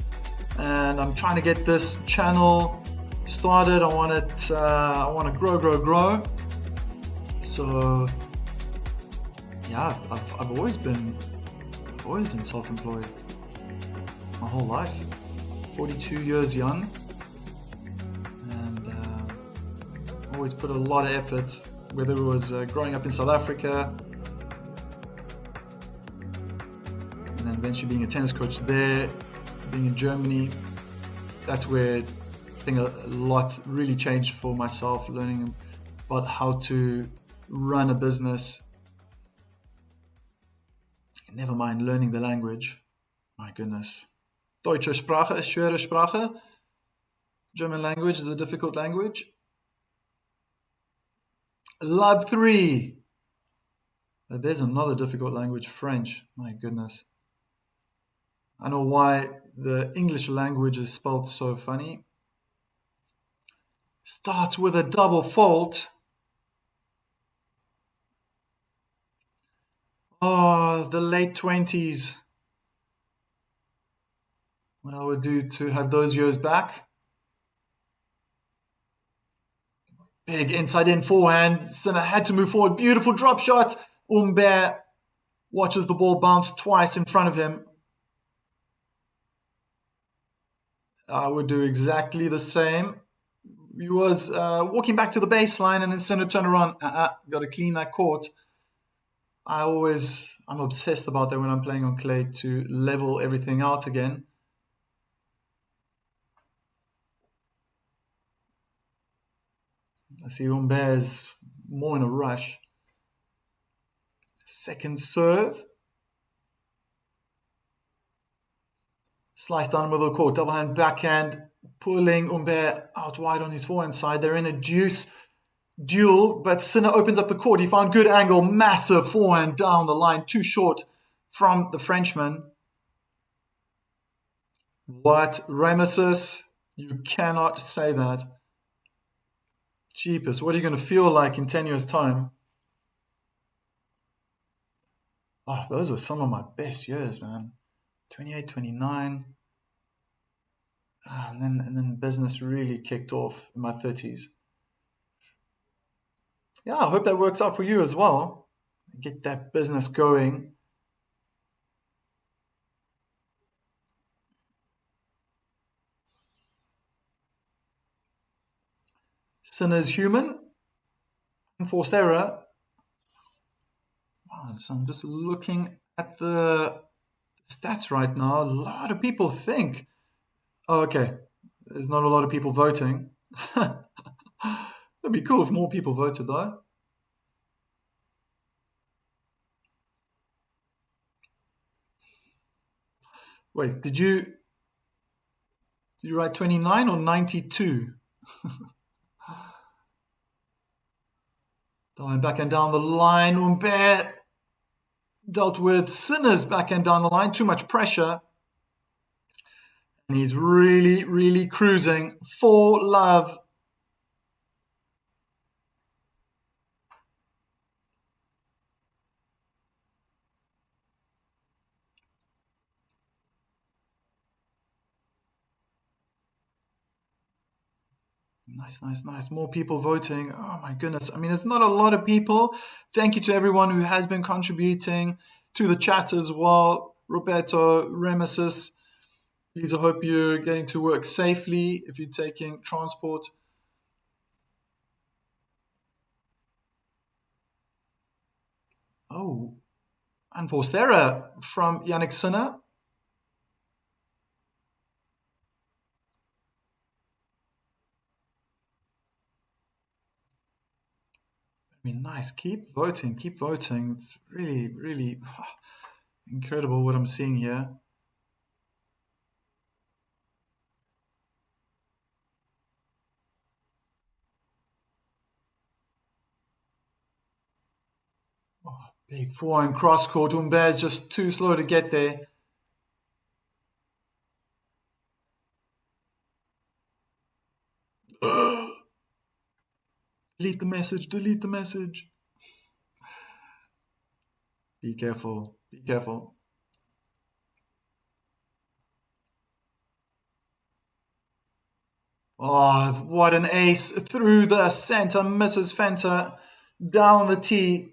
and I'm trying to get this channel started. I want to grow. So, yeah, I've always been self-employed my whole life. 42 years young, and always put a lot of effort. Whether it was growing up in South Africa, and then eventually being a tennis coach there, being in Germany, that's where I think a lot really changed for myself, learning about how to run a business. Never mind learning the language. My goodness. Deutsche Sprache ist schwere Sprache. German language is a difficult language. Love 3. There's another difficult language, French. My goodness. I know why the English language is spelled so funny. Starts with a double fault. Oh, the late 20s. What I would do to have those years back. Big inside in forehand. Sinner had to move forward. Beautiful drop shot. Humbert watches the ball bounce twice in front of him. I would do exactly the same. He was walking back to the baseline, and then Sinner turned around. Got to clean that court. I'm obsessed about that when I'm playing on clay, to level everything out again. I see Humbert is more in a rush. Second serve. Slice down the middle of the court, double hand, backhand, pulling Humbert out wide on his forehand side. They're in a duel, but Sinner opens up the court. He found good angle, massive forehand down the line, too short from the Frenchman. What, Remesis? You cannot say that. Jeepers, what are you going to feel like in 10 years' time? Oh, those were some of my best years, man. 28, 29. And then business really kicked off in my 30s. Yeah, I hope that works out for you as well. Get that business going. Sinner's human. Enforced error. So I'm just looking at the stats right now. A lot of people think Oh, okay. There's not a lot of people voting. It'd be cool if more people voted, though. Wait, did you write 29 or 92? Back and down the line. Humbert dealt with Sinners back and down the line. Too much pressure. And he's really, really cruising for love. Nice, nice, nice. More people voting. Oh my goodness. I mean, it's not a lot of people. Thank you to everyone who has been contributing to the chat as well. Roberto, Remesis. Please, I hope you're getting to work safely if you're taking transport. Oh, unforced error from Yannick Sinner. I mean, nice. Keep voting. Keep voting. It's really, really incredible what I'm seeing here. Oh, big forehand cross court. Humbert's just too slow to get there. Delete the message. Delete the message. Be careful. Be careful. Oh, what an ace through the center. Misses Fenter down the tee.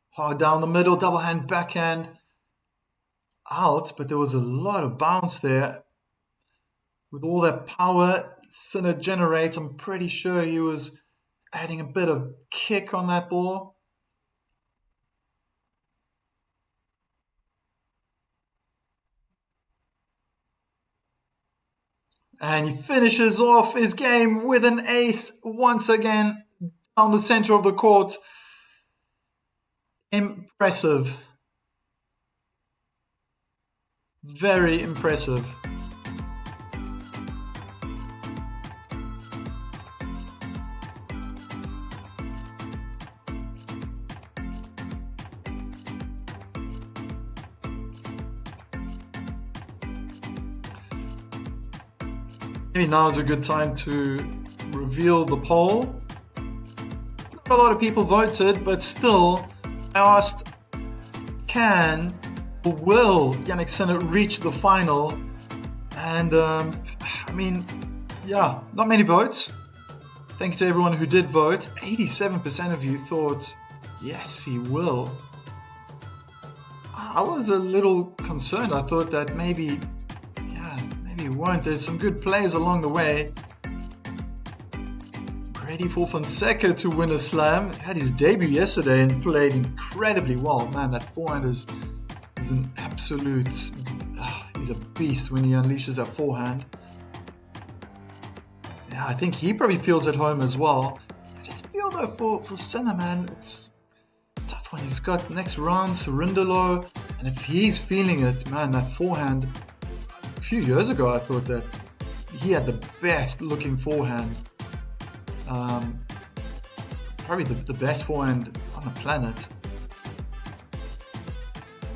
Hard down the middle. Double hand backhand. Out, but there was a lot of bounce there. With all that power Sinner generates, I'm pretty sure he was adding a bit of kick on that ball. And he finishes off his game with an ace once again down the center of the court. Impressive. Very impressive. Maybe now is a good time to reveal the poll. Not a lot of people voted, but still, I asked, can or will Yannick Sinner reach the final? And I mean, yeah, not many votes. Thank you to everyone who did vote. 87% of you thought, yes, he will. I was a little concerned. I thought that maybe he won't. There's some good players along the way. Ready for Fonseca to win a slam. He had his debut yesterday and played incredibly well. Man, that forehand is an absolute... he's a beast when he unleashes that forehand. Yeah, I think he probably feels at home as well. I just feel though for Sinner, man, it's a tough one. He's got next round, Cerundolo, and if he's feeling it, man, that forehand... A few years ago, I thought that he had the best looking forehand. Probably the best forehand on the planet.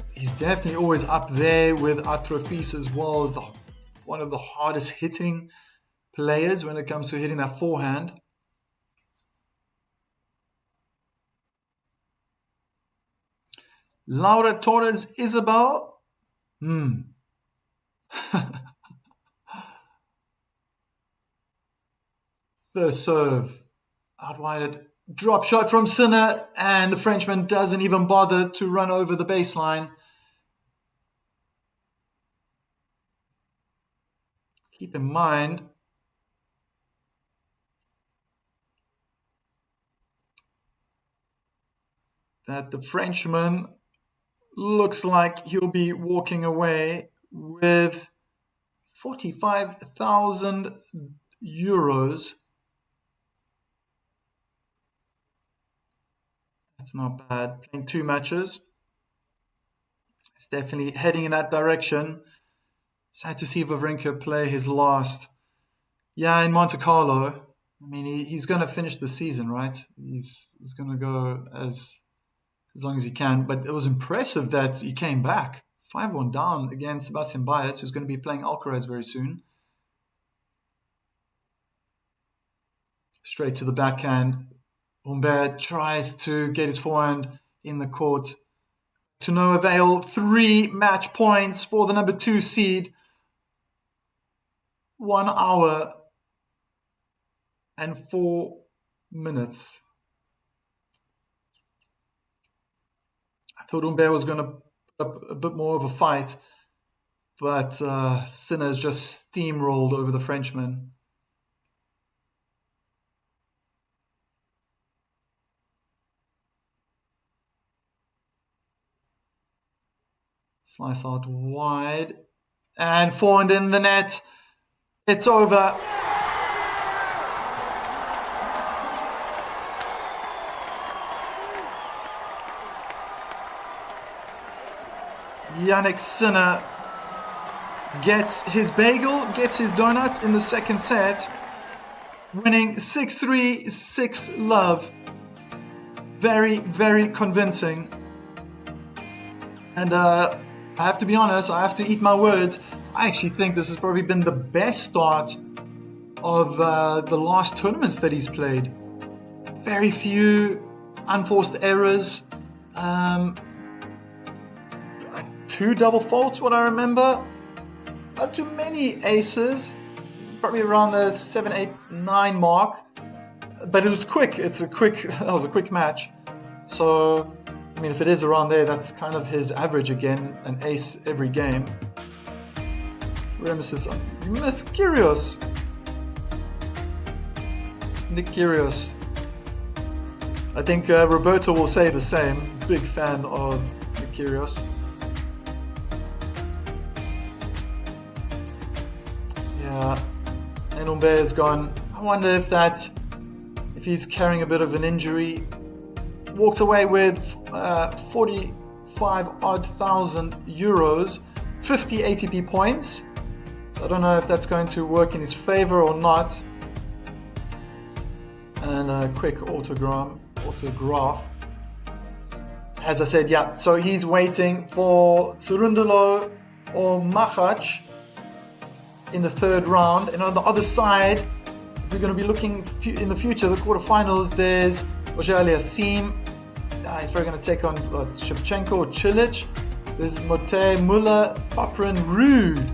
He's definitely always up there with Atrofis as well as one of the hardest hitting players when it comes to hitting that forehand. Laura Torres Isabel. First serve, outwided, drop shot from Sinner, and the Frenchman doesn't even bother to run over the baseline. keep in mind that the Frenchman looks like he'll be walking away with 45,000 euros. That's not bad. Playing 2 matches. It's definitely heading in that direction. Sad to see Wawrinka play his last. Yeah, in Monte Carlo. I mean, he's going to finish the season, right? He's going to go as long as he can. But it was impressive that he came back. 5-1 down against Sebastian Baez, who's going to be playing Alcaraz very soon. Straight to the backhand. Humbert tries to get his forehand in the court. To no avail. 3 match points for the number 2 seed. 1 hour and 4 minutes. I thought Humbert was going to put up a bit more of a fight, but Sinner has just steamrolled over the Frenchman. Slice out wide. And forehand in the net. It's over. Jannik Sinner gets his bagel, gets his donut in the second set, winning 6-3, 6-love. Very, very convincing. And I have to be honest, I have to eat my words. I actually think this has probably been the best start of the last tournaments that he's played. Very few unforced errors. 2 double faults, what I remember. Not too many aces. Probably around the 7, 8, 9 mark. But it was quick. That was a quick match. So, I mean, if it is around there, that's kind of his average again. An ace every game. Remus is Miss Kyrgios. Nick Kyrgios. I think Roberto will say the same. Big fan of Nick Kyrgios. Yeah, and Humbert is gone. I wonder if he's carrying a bit of an injury. Walked away with 45,000 euros, 50 ATP points. So I don't know if that's going to work in his favor or not. And a quick autograph. As I said, yeah, so he's waiting for Cerundolo or Machac in the 3rd round. And on the other side, if we're going to be looking in the future, the quarterfinals, there's Auger-Aliassime. He's probably going to take on Shevchenko or Cilic. There's Mote, Muller, Popperin, Ruud.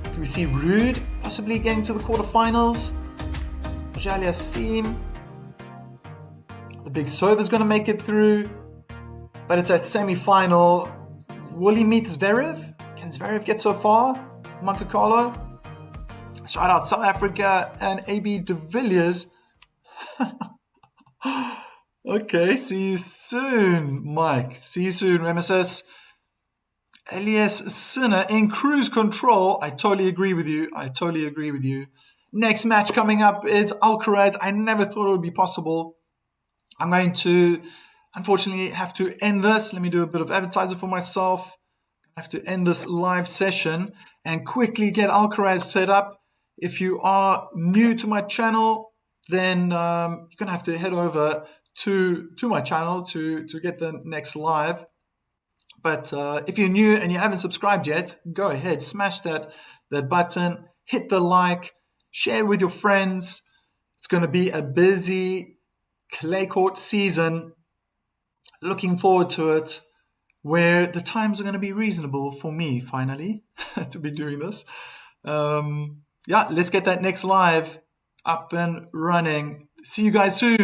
Can we see Ruud possibly getting to the quarterfinals? Auger-Aliassime. The big server's going to make it through. But it's at semi-final. Will he meet Zverev? Can Zverev get so far? Monte Carlo. Shout out South Africa and AB de Villiers. Okay, see you soon, Mike. See you soon, Remesis. Elias Sinner in cruise control. I totally agree with you. Next match coming up is Alcaraz. I never thought it would be possible. I'm going to, unfortunately, have to end this. Let me do a bit of advertising for myself. I have to end this live session and quickly get Alcaraz set up. If you are new to my channel, then you're going to have to head over to my channel to get the next live. But if you're new and you haven't subscribed yet, go ahead, smash that button, hit the like, share with your friends. It's going to be a busy clay court season. Looking forward to it, where the times are going to be reasonable for me, finally, to be doing this. Yeah, let's get that next live up and running. See you guys soon.